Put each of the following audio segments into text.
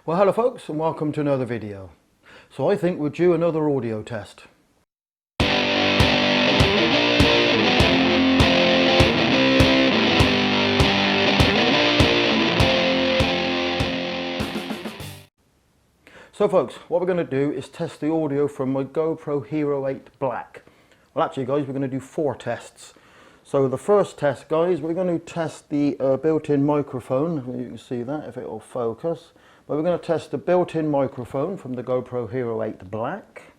Well, hello folks, and welcome to another video. So I think we'll do another audio test. So folks, what we're going to do is test the audio from my GoPro Hero 8 Black. Well actually guys, we're going to do 4 tests. So the first test guys, we're going to test the built-in microphone. You can see that if it will focus. But we're going to test the built-in microphone from the GoPro Hero 8 Black.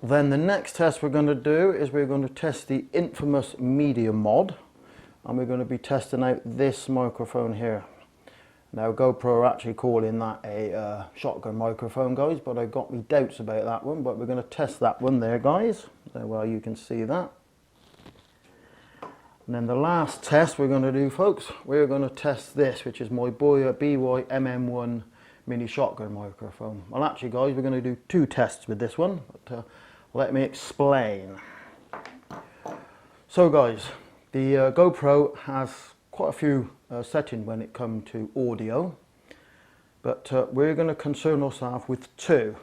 Then the next test we're going to do is we're going to test the infamous Medi mod. And we're going to be testing out this microphone here. Now GoPro are actually calling that a shotgun microphone guys, but I've got me doubts about that one. But we're going to test that one there guys. So well you can see that. And then the last test we're going to do folks, we're going to test this, which is my Boya BY MM1 mini shotgun microphone. Well actually guys, we're going to do 2 tests with this one, but let me explain. So guys, the GoPro has quite a few settings when it comes to audio, but we're going to concern ourselves with 2.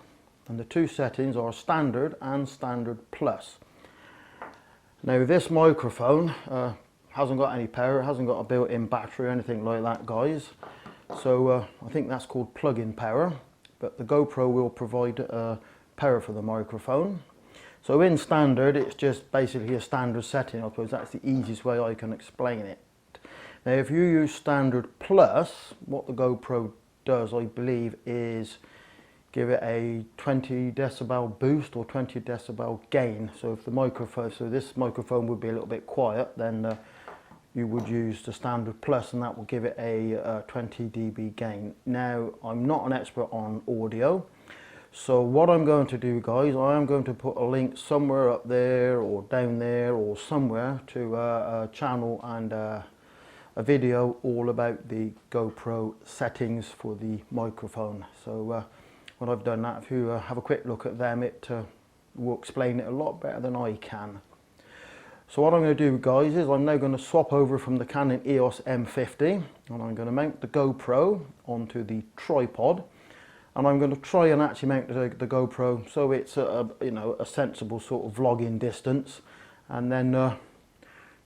And the 2 settings are standard and standard plus. Now this microphone hasn't got any power, it hasn't got a built-in battery or anything like that guys. So I think that's called plug-in power, but the GoPro will provide power for the microphone. So in standard, it's just basically a standard setting. I suppose that's the easiest way I can explain it. Now if you use standard plus, what the GoPro does I believe is give it a 20 decibel boost or 20 decibel gain. So if the microphone, so this microphone would be a little bit quiet, then you would use the standard plus and that will give it a 20 dB gain. Now I'm not an expert on audio, so what I'm going to do guys, I am going to put a link somewhere up there or down there or somewhere to a channel and a video all about the GoPro settings for the microphone. So when I've done that, if you have a quick look at them, it will explain it a lot better than I can. So what I'm going to do guys is I'm now going to swap over from the Canon EOS M50 and I'm going to mount the GoPro onto the tripod, and I'm going to try and actually mount the GoPro so it's a sensible sort of vlogging distance, and then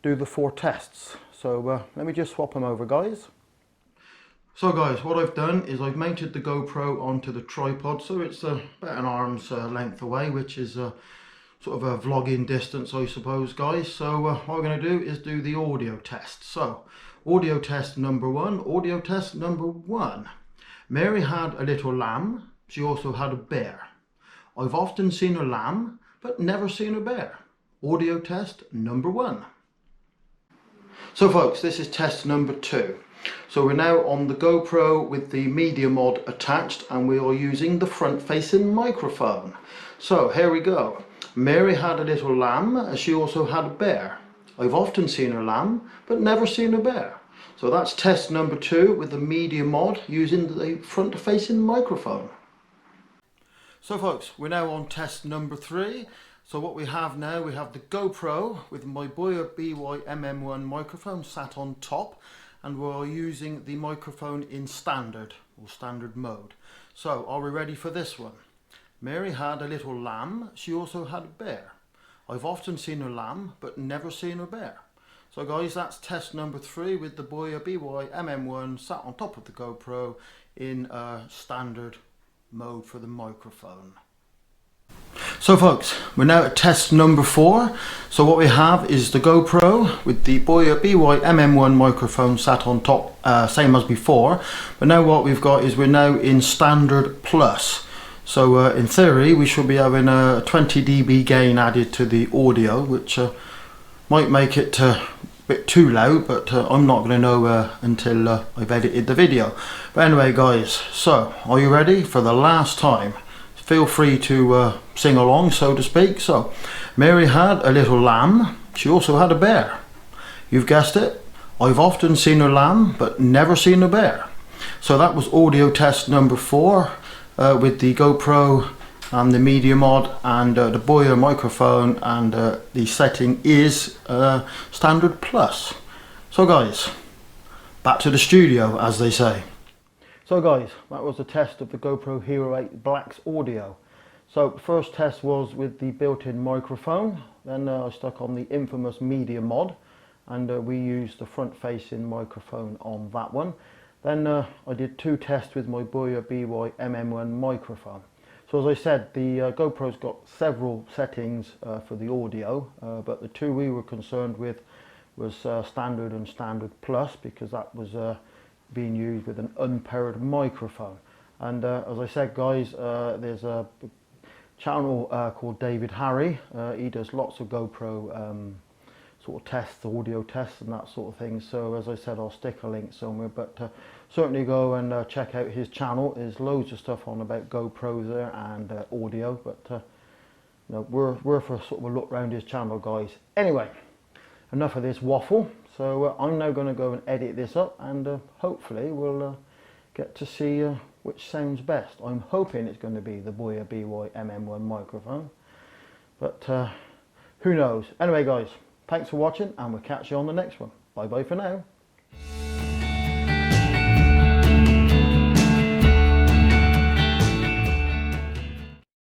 do the 4 tests. So let me just swap them over guys. So guys, what I've done is I've mounted the GoPro onto the tripod, so it's about an arm's length away, which is sort of a vlogging distance I suppose guys. So what we're going to do is do the audio test. So audio test number 1, audio test number 1. Mary had a little lamb, she also had a bear. I've often seen a lamb but never seen a bear. Audio test number 1. So folks, this is test number 2. So we're now on the GoPro with the Medi mod attached and we are using the front facing microphone. So here we go. Mary had a little lamb, she also had a bear. I've often seen a lamb but never seen a bear. So that's test number 2 with the Medi mod using the front facing microphone. So folks, we're now on test number 3. So what we have now, we have the GoPro with my Boya BY MM1 microphone sat on top, and we're using the microphone in standard or standard mode. So are we ready for this one? Mary had a little lamb, she also had a bear. I've often seen a lamb but never seen a bear. So guys, that's test number 3 with the Boya BY MM1 sat on top of the GoPro in standard mode for the microphone. So folks, we're now at test number 4. So what we have is the GoPro with the Boya BY MM1 microphone sat on top, same as before. But now what we've got is we're now in standard plus. So in theory we should be having a 20 dB gain added to the audio, which might make it a bit too loud, but I'm not going to know until I've edited the video. But anyway guys, so are you ready for the last time? Feel free to sing along, so to speak. So Mary had a little lamb, she also had a bear. You've guessed it, I've often seen a lamb but never seen a bear. So that was audio test number 4 with the GoPro and the Medi mod and the Boya microphone, and the setting is standard plus. So guys, back to the studio as they say. So guys, that was a test of the GoPro Hero 8 Black's audio. So first test was with the built-in microphone, then I stuck on the infamous Media mod, and we used the front-facing microphone on that one. Then I did 2 tests with my Boya BY MM1 microphone. So as I said, the GoPro's got several settings for the audio, but the 2 we were concerned with was standard and standard plus, because that was being used with an unpaired microphone. And as I said guys, there's a channel called David Harry. He does lots of GoPro sort of tests, audio tests and that sort of thing. So as I said, I'll stick a link somewhere, but certainly go and check out his channel. There's loads of stuff on about GoPros there and audio, but you know, worth a sort of a look around his channel, guys. Anyway, enough of this waffle. So I'm now going to go and edit this up, and hopefully we'll get to see which sounds best. I'm hoping it's going to be the Boya BY MM1 microphone, but who knows. Anyway guys, thanks for watching, and we'll catch you on the next one. Bye bye for now.